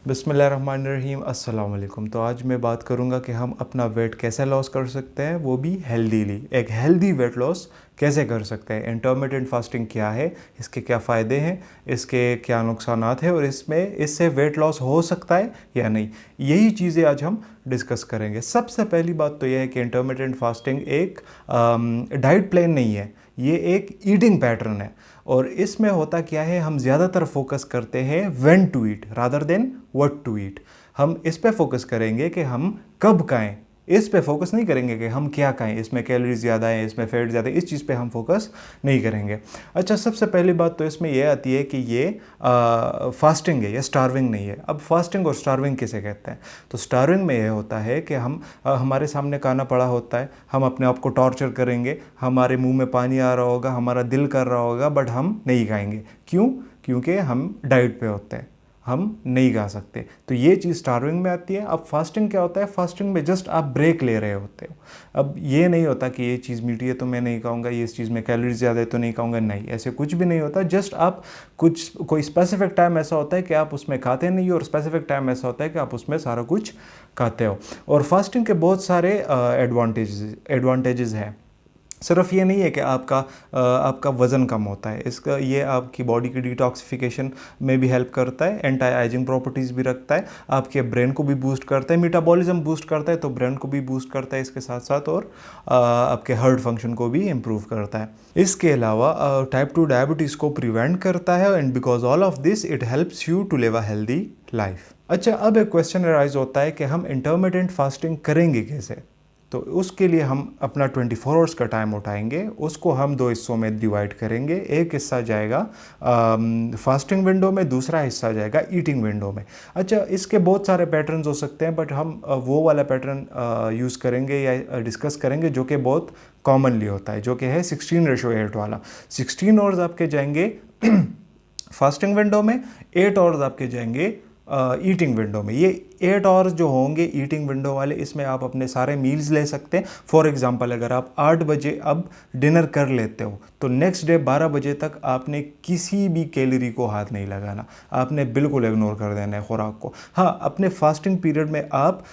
बिस्मिल्लाहिर्रहमानिर्रहीम अस्सलाम वालेकुम। तो आज मैं बात करूंगा कि हम अपना वेट कैसे लॉस कर सकते हैं, वो भी हेल्दीली। एक हेल्दी वेट लॉस कैसे कर सकते हैं, इंटरमिटेंट फास्टिंग क्या है, इसके क्या फ़ायदे हैं, इसके क्या नुकसानात हैं और इससे वेट लॉस हो सकता है या नहीं, यही चीज़ें आज हम डिस्कस करेंगे। सबसे पहली बात तो यह है कि इंटरमिटेंट फास्टिंग एक डाइट प्लान नहीं है, ये एक ईटिंग पैटर्न है। और इसमें होता क्या है, हम ज़्यादातर फोकस करते हैं when to eat rather than what to eat. हम इस पे फोकस करेंगे कि हम कब खाएं, इस पे फोकस नहीं करेंगे कि हम क्या खाएं, इसमें कैलोरीज ज़्यादा है, इसमें फैट ज़्यादा है, इस चीज़ पे हम फोकस नहीं करेंगे। अच्छा, सबसे पहली बात तो इसमें यह आती है कि ये फास्टिंग है, ये स्टार्विंग नहीं है। अब फास्टिंग और स्टार्विंग किसे कहते हैं? तो स्टार्विंग में यह होता है कि हमारे सामने खाना पड़ा होता है, हम अपने आप को टॉर्चर करेंगे, हमारे मुंह में पानी आ रहा होगा, हमारा दिल कर रहा होगा, बट हम नहीं खाएंगे। क्यों? क्योंकि हम डाइट पे होते हैं, हम नहीं खा सकते। तो ये चीज़ स्टार्विंग में आती है। अब फास्टिंग क्या होता है? फास्टिंग में जस्ट आप ब्रेक ले रहे होते हो। अब ये नहीं होता कि ये चीज़ मीठी है तो मैं नहीं खाऊंगा, ये इस चीज़ में कैलोरीज ज़्यादा है तो नहीं खाऊंगा, नहीं, ऐसे कुछ भी नहीं होता। जस्ट आप कोई स्पेसिफिक टाइम ऐसा होता है कि आप उसमें खाते नहीं हो और स्पेसिफिक टाइम ऐसा होता है कि आप उसमें सारा कुछ खाते हो। और फास्टिंग के बहुत सारे एडवांटेजेस हैं। सिर्फ ये नहीं है कि आपका वज़न कम होता है, इसका ये आपकी बॉडी की डिटॉक्सिफिकेशन में भी हेल्प करता है, एंटी एजिंग प्रॉपर्टीज़ भी रखता है, आपके ब्रेन को भी बूस्ट करता है, मेटाबॉलिज्म बूस्ट करता है तो ब्रेन को भी बूस्ट करता है इसके साथ साथ, और आपके हार्ट फंक्शन को भी इम्प्रूव करता है। इसके अलावा टाइप 2 डायबिटीज़ को प्रिवेंट करता है, and because all of this it helps you to live a healthy life. अच्छा, अब एक क्वेश्चन अराइज होता है कि हम इंटरमिटेंट फास्टिंग करेंगे कैसे? तो उसके लिए हम अपना 24 आवर्स का टाइम उठाएंगे, उसको हम दो हिस्सों में डिवाइड करेंगे। एक हिस्सा जाएगा फास्टिंग विंडो में, दूसरा हिस्सा जाएगा ईटिंग विंडो में। अच्छा, इसके बहुत सारे पैटर्न्स हो सकते हैं, बट हम वो वाला पैटर्न यूज़ करेंगे या डिस्कस करेंगे जो कि बहुत कॉमनली होता है, जो कि है 16:8 वाला। 16 आवर्स आपके जाएंगे फास्टिंग विंडो में, 8 आवर्स आपके जाएंगे ईटिंग विंडो में। ये 8 आवर्स जो होंगे ईटिंग विंडो वाले, इसमें आप अपने सारे मील्स ले सकते हैं। फॉर एग्जांपल, अगर आप 8 बजे अब डिनर कर लेते हो तो नेक्स्ट डे 12 बजे तक आपने किसी भी कैलोरी को हाथ नहीं लगाना, आपने बिल्कुल इग्नोर कर देना है खुराक को। हाँ, अपने फास्टिंग पीरियड में आप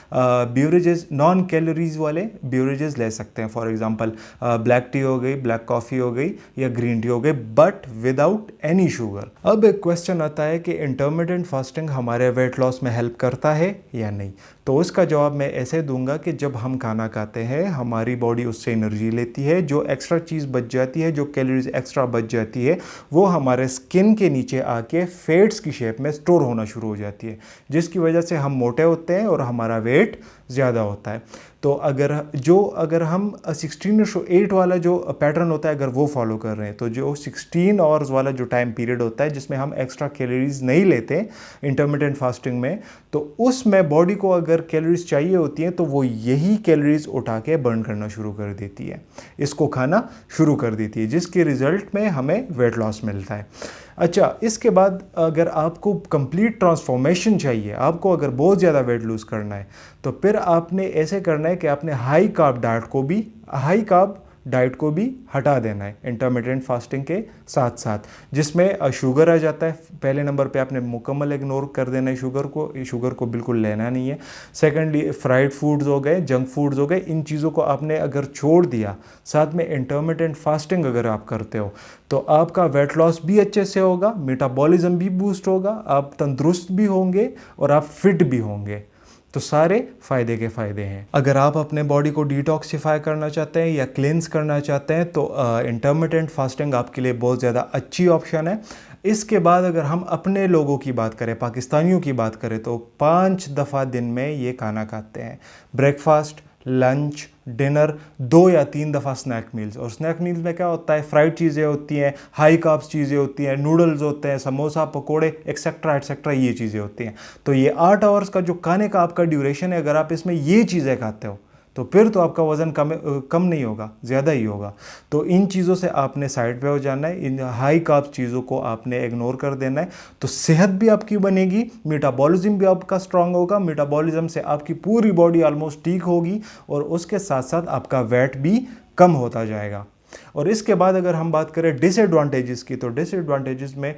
ब्यूरेजेस, नॉन कैलोरीज वाले ब्यूरेजेस ले सकते हैं। फॉर एग्जांपल ब्लैक टी हो गई, ब्लैक कॉफ़ी हो गई या ग्रीन टी हो गई, बट विदाउट एनी शुगर। अब एक क्वेश्चन आता है कि इंटरमिटेंट फास्टिंग हमारे वेट लॉस में हेल्प करता है या नहीं। तो उसका जवाब मैं ऐसे दूंगा कि जब हम खाना खाते हैं हमारी बॉडी उससे एनर्जी लेती है, जो एक्स्ट्रा चीज़ बच जाती है, जो कैलोरीज एक्स्ट्रा बच जाती है, वो हमारे स्किन के नीचे आके फैट्स की शेप में स्टोर होना शुरू हो जाती है, जिसकी वजह से हम मोटे होते हैं और हमारा वेट ज़्यादा होता है। तो अगर हम 16:8 वाला जो पैटर्न होता है, अगर वो फॉलो कर रहे हैं, तो जो 16 आवर्स वाला जो टाइम पीरियड होता है जिसमें हम एक्स्ट्रा कैलोरीज नहीं लेते इंटरमिटेंट फास्टिंग में, तो उसमें बॉडी को अगर कैलोरीज चाहिए होती हैं तो वो यही कैलोरीज उठा के बर्न करना शुरू कर देती है, इसको खाना शुरू कर देती है, जिसके रिजल्ट में हमें वेट लॉस मिलता है। अच्छा, इसके बाद अगर आपको कंप्लीट ट्रांसफॉर्मेशन चाहिए, आपको अगर बहुत ज़्यादा वेट लूज़ करना है, तो फिर आपने ऐसे करना है कि आपने हाई कार्ब डाइट को भी हटा देना है इंटरमिटेंट फास्टिंग के साथ साथ, जिसमें शुगर आ जाता है। पहले नंबर पे आपने मुकम्मल इग्नोर कर देना है शुगर को बिल्कुल लेना नहीं है। सेकेंडली, फ्राइड फूड्स हो गए, जंक फूड्स हो गए, इन चीज़ों को आपने अगर छोड़ दिया, साथ में इंटरमिटेंट फास्टिंग अगर आप करते हो, तो आपका वेट लॉस भी अच्छे से होगा, मेटाबॉलिज्म भी बूस्ट होगा, आप तंदुरुस्त भी होंगे और आप फिट भी होंगे। तो सारे फ़ायदे के फ़ायदे हैं। अगर आप अपने बॉडी को डिटॉक्सिफाई करना चाहते हैं या क्लेंस करना चाहते हैं तो इंटरमिटेंट फास्टिंग आपके लिए बहुत ज़्यादा अच्छी ऑप्शन है। इसके बाद अगर हम अपने लोगों की बात करें, पाकिस्तानियों की बात करें, तो 5 दफ़ा दिन में ये खाना खाते हैं। ब्रेकफास्ट, लंच, डिनर, 2 या 3 दफ़ा स्नैक मील्स। और स्नैक मील्स में क्या होता है? फ्राइड चीज़ें होती हैं, हाई कार्ब्स चीज़ें होती हैं, नूडल्स होते हैं, समोसा, पकोड़े, एक्सेट्रा एक्सेट्रा, ये चीज़ें होती हैं। तो ये 8 आवर्स का जो खाने का आपका ड्यूरेशन है, अगर आप इसमें ये चीज़ें खाते हो तो फिर तो आपका वज़न कम नहीं होगा, ज़्यादा ही होगा। तो इन चीज़ों से आपने साइड पे हो जाना है, इन हाई कार्ब चीज़ों को आपने इग्नोर कर देना है। तो सेहत भी आपकी बनेगी, मेटाबॉलिज्म भी आपका स्ट्रांग होगा, मेटाबॉलिज्म से आपकी पूरी बॉडी ऑलमोस्ट ठीक होगी और उसके साथ साथ आपका वेट भी कम होता जाएगा। और इसके बाद अगर हम बात करें डिसएडवांटेजेस की, तो डिसएडवांटेजेस में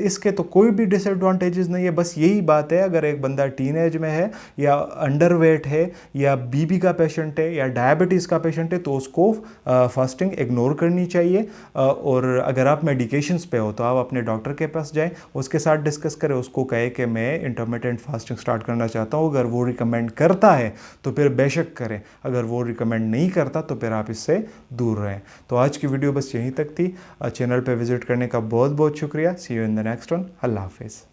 इसके तो कोई भी डिसएडवांटेजेस नहीं है, बस यही बात है अगर एक बंदा टीनेज में है या अंडरवेट है या बीपी का पेशेंट है या डायबिटीज़ का पेशेंट है तो उसको फास्टिंग इग्नोर करनी चाहिए। और अगर आप मेडिकेशंस पे हो तो आप अपने डॉक्टर के पास जाएं, उसके साथ डिस्कस करें, उसको कहे कि मैं इंटरमिटेंट फास्टिंग स्टार्ट करना चाहता हूँ। अगर वो रिकमेंड करता है तो फिर बेशक करें, अगर वो रिकमेंड नहीं करता तो फिर आप इससे दूर रहें। तो आज की वीडियो बस यहीं तक थी। चैनल पे विजिट करने का बहुत बहुत शुक्रिया। See you in the next one. अल्लाह हाफिज़।